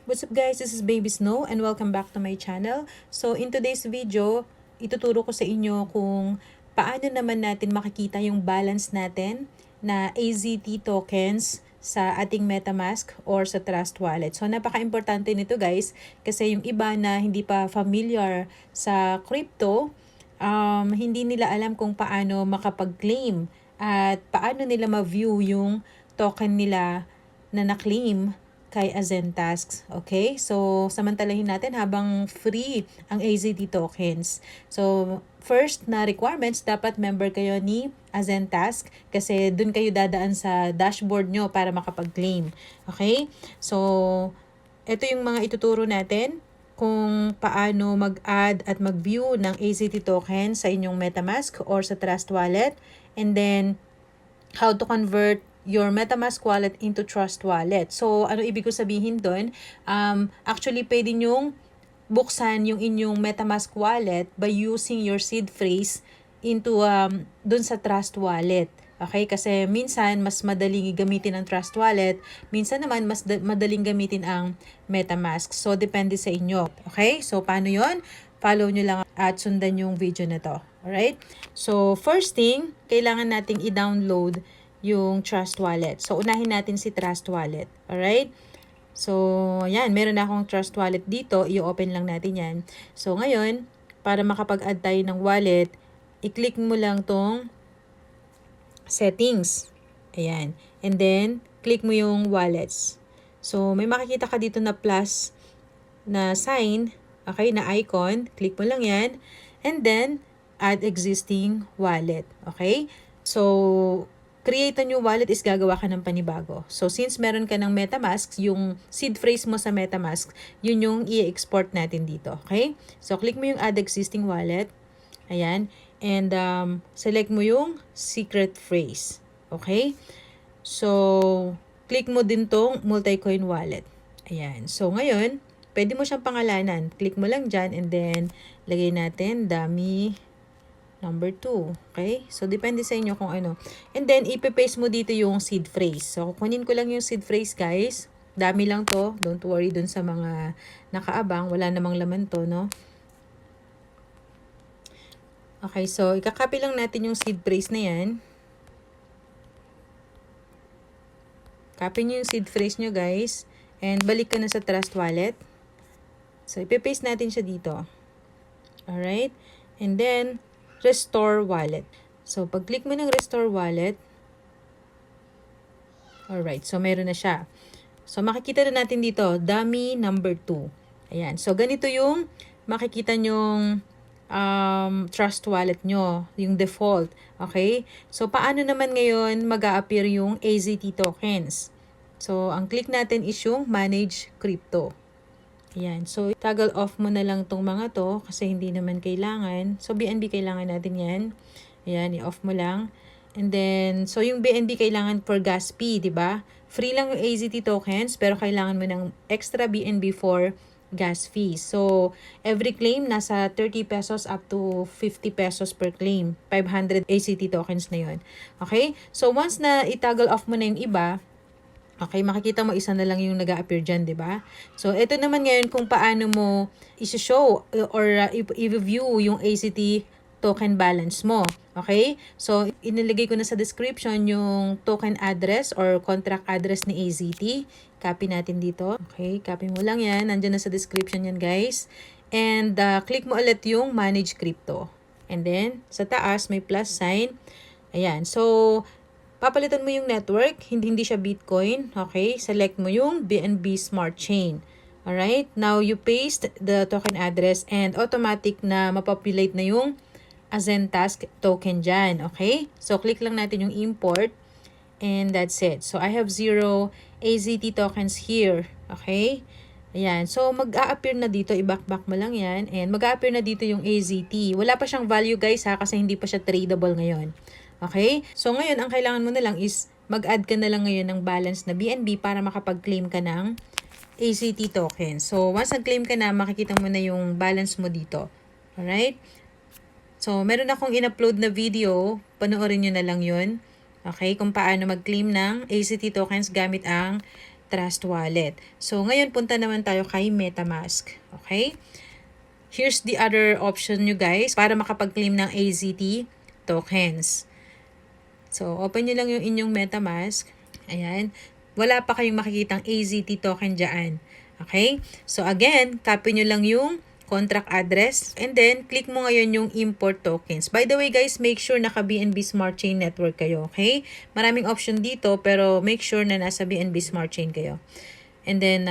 What's up guys, this is Baby Snow and welcome back to my channel. So in today's video, ituturo ko sa inyo kung paano naman natin makikita yung balance natin na AZT tokens sa ating MetaMask or sa Trust Wallet. So napaka-importante nito guys kasi yung iba na hindi pa familiar sa crypto, hindi nila alam kung paano makapag-claim at paano nila ma-view yung token nila na na-claim kay Azentasks. Okay? So, samantalahin natin habang free ang AZT tokens. So, first na requirements, dapat member kayo ni Azentask kasi dun kayo dadaan sa dashboard nyo para makapag-claim. Okay? So, ito yung mga ituturo natin kung paano mag-add at mag-view ng AZT token sa inyong MetaMask or sa Trust Wallet. And then, how to convert your MetaMask wallet into Trust Wallet. So, ano ibig ko sabihin doon? Actually, pwede nyong buksan yung inyong MetaMask wallet by using your seed phrase into doon sa Trust Wallet. Okay? Kasi minsan, mas madaling gamitin ang Trust Wallet. Minsan naman, mas madaling gamitin ang MetaMask. So, depende sa inyo. Okay? So, paano yon? Follow nyo lang at sundan yung video na to. Alright? So, first thing, kailangan nating i-download yung Trust Wallet. So, unahin natin si Trust Wallet. Alright? So, yan. Meron na akong Trust Wallet dito. I-open lang natin yan. So, ngayon, para makapag-add tayo ng wallet, i-click mo lang tong settings. Ayan. And then, click mo yung wallets. So, may makikita ka dito na plus na sign. Okay, na icon. Click mo lang yan. And then, add existing wallet. Okay? So, create a new wallet is gagawa ka ng panibago. So, since meron ka ng MetaMask, yung seed phrase mo sa MetaMask, yun yung i-export natin dito. Okay? So, click mo yung add existing wallet. Ayan. And select mo yung secret phrase. Okay? So, click mo din tong multi-coin wallet. Ayan. So, ngayon, pwede mo siyang pangalanan. Click mo lang dyan and then lagay natin dummy number 2. Okay? So, depende sa inyo kung ano. And then, ipe-paste mo dito yung seed phrase. So, kukunin ko lang yung seed phrase, guys. Dami lang to. Don't worry dun sa mga nakaabang. Wala namang laman to, no? Okay, so, ikakopy lang natin yung seed phrase na yan. Copy nyo yung seed phrase nyo, guys. And balik ka na sa Trust Wallet. So, ipe-paste natin siya dito. Alright? And then, Restore Wallet. So, pag-click mo ng Restore Wallet, alright, so meron na siya. So, makikita na natin dito, dummy number 2. Ayan. So, ganito yung makikita nyong Trust Wallet nyo, yung default. Okay? So, paano naman ngayon mag-a-appear yung AZT tokens? So, ang click natin is yung Manage Crypto. Ayan. So, toggle off mo na lang tong mga to kasi hindi naman kailangan. So, BNB kailangan natin yan. Ayan, i-off mo lang. And then, so yung BNB kailangan for gas fee, di ba? Free lang yung AZT tokens pero kailangan mo ng extra BNB for gas fee. So, every claim nasa 30 pesos up to 50 pesos per claim. 500 AZT tokens na yon. Okay? So, once na i-toggle off mo na yung iba, okay, makikita mo isa na lang yung nag-a-appear dyan, di ba? So, ito naman ngayon kung paano mo i-show or i-view yung AZT token balance mo. Okay? So, inilagay ko na sa description yung token address or contract address ni AZT. Copy natin dito. Okay? Copy mo lang yan. Nandiyan na sa description yan, guys. And click mo ulit yung Manage Crypto. And then, sa taas, may plus sign. Ayan. So, papalitan mo yung network, hindi siya Bitcoin, okay? Select mo yung BNB Smart Chain. Alright? Now, you paste the token address and automatic na mapopulate na yung Azentask token dyan, okay? So, click lang natin yung import and that's it. So, I have 0 AZT tokens here, okay? Ayan. So, mag-a-appear na dito. I-back mo lang yan and mag-a-appear na dito yung AZT. Wala pa siyang value, guys, ha? Kasi hindi pa siya tradable ngayon. Okay? So, ngayon, ang kailangan mo na lang is mag-add ka na lang ngayon ng balance na BNB para makapag-claim ka ng AZT token. So, once nag-claim ka na, makikita mo na yung balance mo dito. Alright? So, meron akong in-upload na video. Panoorin nyo na lang yun. Okay? Kung paano mag-claim ng AZT tokens gamit ang Trust Wallet. So, ngayon punta naman tayo kay MetaMask. Okay? Here's the other option nyo guys para makapag-claim ng AZT tokens. So, open nyo lang yung inyong MetaMask. Ayan. Wala pa kayong makikitang AZT token dyan. Okay? So, again, copy nyo lang yung contract address and then click mo ngayon yung import tokens. By the way guys, make sure naka BNB Smart Chain Network kayo, okay? Maraming option dito pero make sure na nasa BNB Smart Chain kayo. And then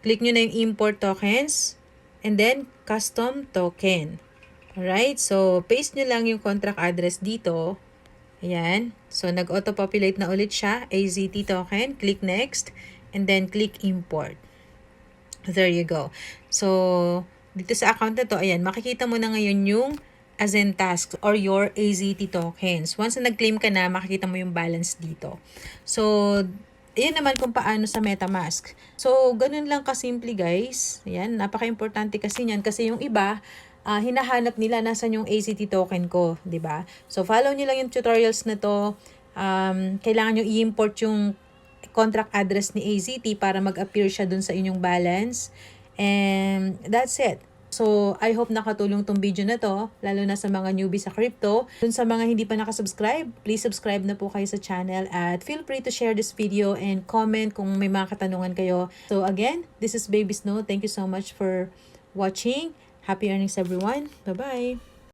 click nyo na yung import tokens and then custom token. Alright, so paste nyo lang yung contract address dito. Ayan, so nag-auto-populate na ulit siya, AZT token, click next and then click import. There you go. So dito sa account na to, ayan, makikita mo na ngayon yung Ascend Tasks or your AZT tokens. Once na nag-claim ka na, makikita mo yung balance dito. So, ayan naman kung paano sa MetaMask. So, ganun lang kasimple guys. Ayan, napaka-importante kasi niyan. Kasi yung iba, hinahanap nila nasan yung AZT token ko, 'di ba? So, follow niyo lang yung tutorials na to. Kailangan nyo i-import yung contract address ni AZT para mag-appear siya dun sa inyong balance. And that's it. So, I hope nakatulong tong video na to, lalo na sa mga newbie sa crypto. Dun sa mga hindi pa nakasubscribe, please subscribe na po kayo sa channel at feel free to share this video and comment kung may mga katanungan kayo. So again, this is Baby Snow. Thank you so much for watching. Happy earnings everyone. Bye-bye.